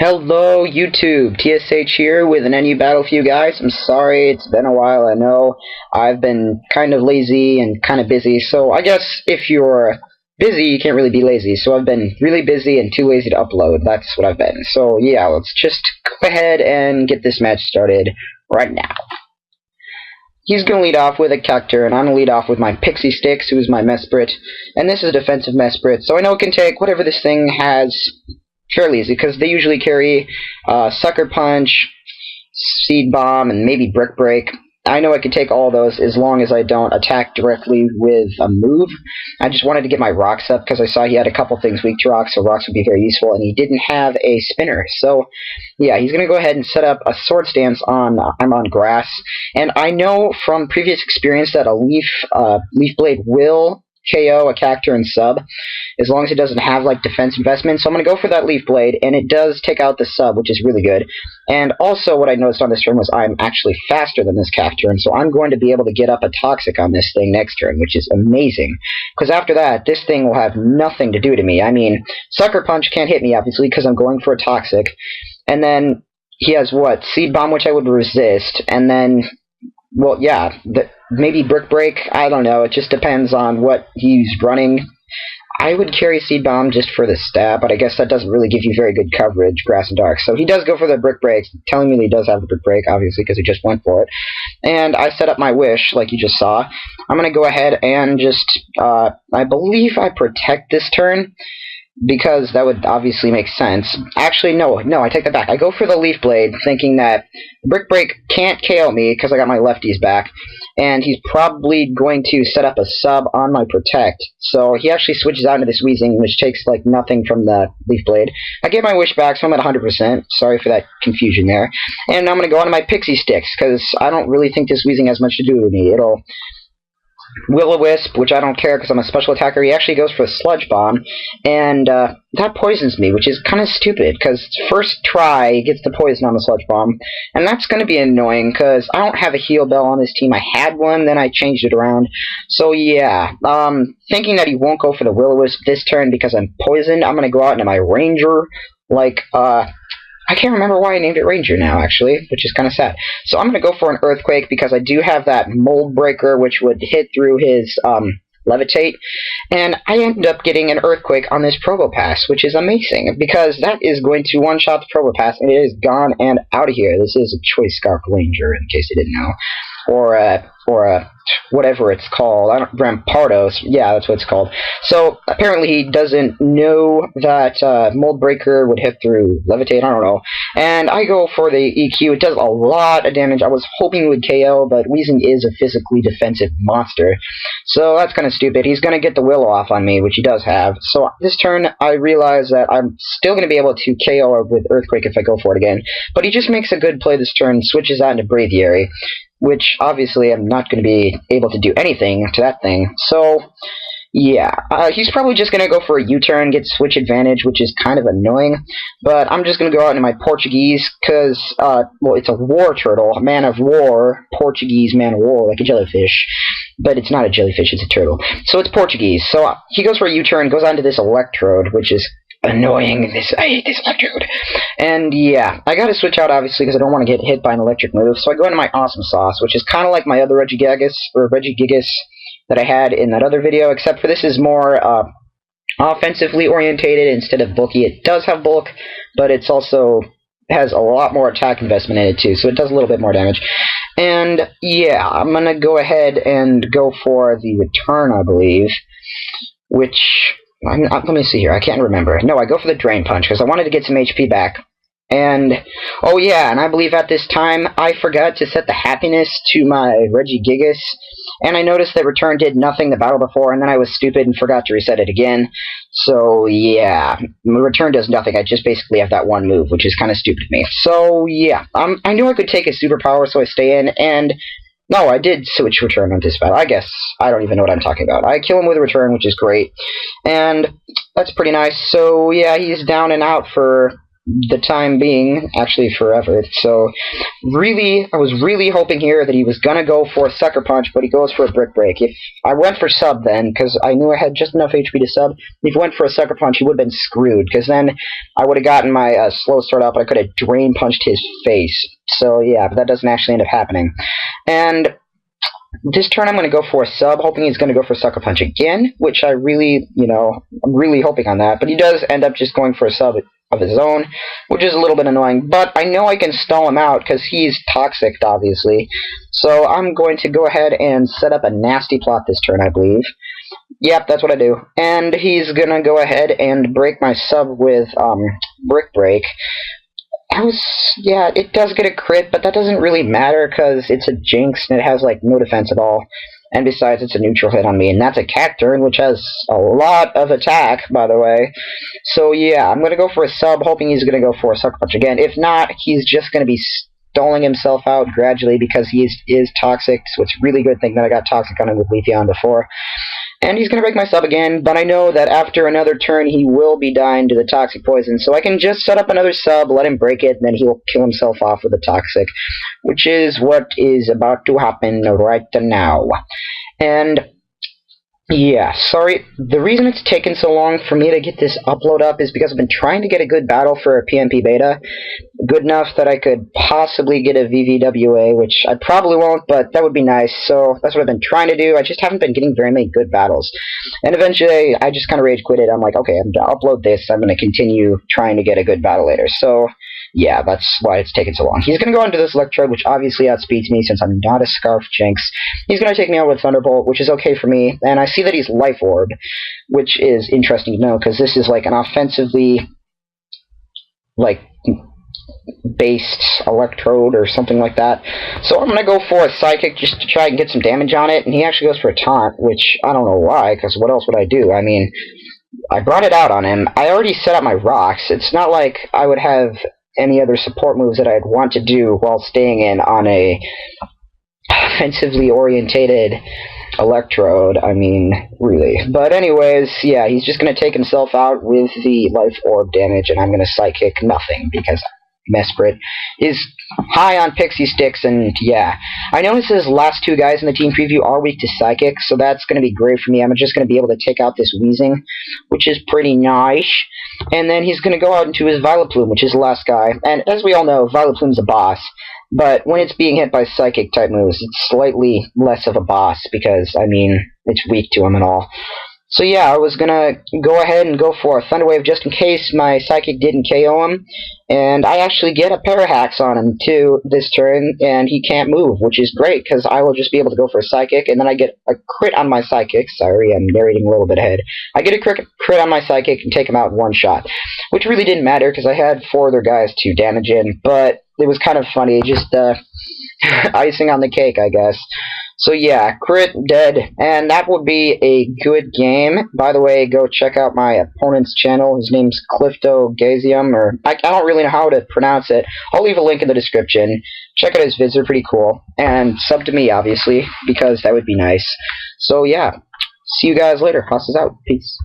Hello YouTube, TSH here with an NU battle for you guys. I'm sorry, it's been a while, I know. I've been kind of lazy and kind of busy, so I guess if you're busy, you can't really be lazy. So I've been really busy and too lazy to upload, that's what I've been. So yeah, let's just go ahead and get this match started right now. He's going to lead off with a Cactur, and I'm going to lead off with my Pixie Stix, who's my Mesprit. And this is a defensive Mesprit, so I know it can take whatever this thing has fairly easy, because they usually carry Sucker Punch, Seed Bomb, and maybe Brick Break. I know I could take all those as long as I don't attack directly with a move. I just wanted to get my rocks up because I saw he had a couple things weak to rocks, so rocks would be very useful, and he didn't have a spinner. So, yeah, he's going to go ahead and set up a Sword Stance on I'm on grass. And I know from previous experience that a Leaf Blade will KO a Cactur and sub, as long as it doesn't have like defense investment. So I'm going to go for that Leaf Blade, and it does take out the sub, which is really good. And also what I noticed on this turn was I'm actually faster than this Cactur, and so I'm going to be able to get up a Toxic on this thing next turn, which is amazing. Because after that, this thing will have nothing to do to me. I mean, Sucker Punch can't hit me, obviously, because I'm going for a Toxic. And then he has what? Seed Bomb, which I would resist, and then, well, yeah, maybe Brick Break, I don't know, it just depends on what he's running. I would carry Seed Bomb just for the stat, but I guess that doesn't really give you very good coverage, Grass and Dark. So he does go for the Brick Break, telling me that he does have the Brick Break, obviously, because he just went for it. And I set up my Wish, like you just saw. I'm going to go ahead and just, I believe I protect this turn, because that would obviously make sense. Actually, no, I take that back. I go for the Leaf Blade, thinking that Brick Break can't KO me, because I got my lefties back, and he's probably going to set up a sub on my Protect. So he actually switches out into this Weezing, which takes like nothing from the Leaf Blade. I get my Wish back, so I'm at 100%. Sorry for that confusion there. And I'm going to go on to my Pixie Stix, because I don't really think this Weezing has much to do with me. It'll Will-O-Wisp, which I don't care because I'm a special attacker. He actually goes for a Sludge Bomb, and that poisons me, which is kind of stupid, because first try he gets the poison on the Sludge Bomb, and that's going to be annoying, because I don't have a Heal Bell on this team. I had one, then I changed it around. So yeah, thinking that he won't go for the Will-O-Wisp this turn because I'm poisoned, I'm going to go out into my Ranger, like, I can't remember why I named it Ranger now, actually, which is kind of sad. So I'm going to go for an Earthquake, because I do have that Mold Breaker, which would hit through his Levitate, and I ended up getting an Earthquake on this Probopass, which is amazing, because that is going to one-shot the Probopass, and it is gone and out of here. This is a Choice Scarf Ranger, in case you didn't know. Or whatever it's called. I don't, Rampardos. Yeah, that's what it's called. So apparently he doesn't know that Mold Breaker would hit through Levitate. I don't know. And I go for the EQ. It does a lot of damage. I was hoping it would KO, but Weezing is a physically defensive monster. So that's kind of stupid. He's going to get the Willow off on me, which he does have. So this turn, I realize that I'm still going to be able to KO with Earthquake if I go for it again. But he just makes a good play this turn, switches out into Braviary, which obviously I'm not going to be able to do anything to that thing. So, yeah, he's probably just going to go for a U-turn, get switch advantage, which is kind of annoying. But I'm just going to go out into my Portuguese, because, well, it's a War Turtle, a Man of War, Portuguese Man of War, like a jellyfish. But it's not a jellyfish, it's a turtle. So it's Portuguese. So he goes for a U-turn, goes on to this Electrode, which is annoying. I hate this Electrode. And yeah, I gotta switch out obviously because I don't want to get hit by an electric move. So I go into my Awesome Sauce, which is kind of like my other Regigigas that I had in that other video, except for this is more offensively orientated instead of bulky. It does have bulk, but it's also has a lot more attack investment in it too, so it does a little bit more damage. And yeah, I'm gonna go ahead and go for the Return, I believe, which let me see here. I can't remember. No, I go for the Drain Punch because I wanted to get some HP back. And, oh yeah, and I believe at this time I forgot to set the happiness to my Regigigas, and I noticed that Return did nothing the battle before, and then I was stupid and forgot to reset it again. So yeah, Return does nothing. I just basically have that one move, which is kind of stupid of me. So yeah, I knew I could take a superpower, so I stay in, and no, I did switch Return on this battle. I guess I don't even know what I'm talking about. I kill him with a Return, which is great, and that's pretty nice. So yeah, he's down and out for the time being, actually forever. So, really, I was really hoping here that he was gonna go for a Sucker Punch, but he goes for a Brick Break. If I went for sub then, because I knew I had just enough HP to sub, if he went for a Sucker Punch, he would have been screwed, because then I would have gotten my slow start up, and I could have Drain Punched his face. So, yeah, but that doesn't actually end up happening. And this turn I'm going to go for a sub, hoping he's going to go for Sucker Punch again, which I really, I'm really hoping on that. But he does end up just going for a sub of his own, which is a little bit annoying. But I know I can stall him out because he's toxic, obviously. So I'm going to go ahead and set up a nasty plot this turn, I believe. Yep, that's what I do. And he's going to go ahead and break my sub with Brick Break. Yeah, it does get a crit, but that doesn't really matter because it's a Jinx and it has, like, no defense at all. And besides, it's a neutral hit on me, and that's a Cacturne, which has a lot of attack, by the way. So, yeah, I'm going to go for a sub, hoping he's going to go for a Sucker Punch again. If not, he's just going to be stalling himself out gradually because he is toxic, so it's a really good thing that I got toxic on him with Leafeon before. And he's going to break my sub again, but I know that after another turn he will be dying to the toxic poison, so I can just set up another sub, let him break it, and then he'll kill himself off with the toxic, which is what is about to happen right now. And yeah, sorry, the reason it's taken so long for me to get this upload up is because I've been trying to get a good battle for a PMP beta, good enough that I could possibly get a VVWA, which I probably won't, but that would be nice, so that's what I've been trying to do. I just haven't been getting very many good battles. And eventually, I just kind of rage quitted. I'm like, okay, I'm going to upload this, I'm going to continue trying to get a good battle later. So, yeah, that's why it's taken so long. He's going to go into this Electrode, which obviously outspeeds me since I'm not a Scarf Jinx. He's going to take me out with Thunderbolt, which is okay for me, and I see that he's Life Orb, which is interesting to know, because this is like an offensively, like, based Electrode or something like that. So I'm going to go for a Psychic just to try and get some damage on it, and he actually goes for a Taunt, which I don't know why, because what else would I do? I mean, I brought it out on him. I already set up my rocks. It's not like I would have any other support moves that I'd want to do while staying in on a offensively orientated Electrode. I mean, really. But anyways, yeah, he's just going to take himself out with the Life Orb damage, and I'm going to Psychic nothing, because Mesprit is high on Pixie Stix, and yeah. I noticed his last two guys in the team preview are weak to Psychic, so that's going to be great for me. I'm just going to be able to take out this Weezing, which is pretty nice. And then he's going to go out into his Vileplume, which is the last guy. And as we all know, Vileplume's a boss. But when it's being hit by Psychic-type moves, it's slightly less of a boss, because, I mean, it's weak to him and all. So yeah, I was gonna go ahead and go for a Thunder Wave just in case my Psychic didn't KO him. And I actually get a Parahacks on him, too, this turn, and he can't move, which is great, because I will just be able to go for a Psychic, and then I get a crit on my Psychic. Sorry, I'm narrating a little bit ahead. I get a crit on my Psychic and take him out in one shot, which really didn't matter, because I had 4 other guys to damage in, but it was kind of funny, just icing on the cake, I guess. So yeah, crit, dead, and that would be a good game. By the way, go check out my opponent's channel. His name's Cliftogazium, or I don't really know how to pronounce it. I'll leave a link in the description. Check out his vids, they're pretty cool. And sub to me, obviously, because that would be nice. So yeah, see you guys later. Haas is out. Peace.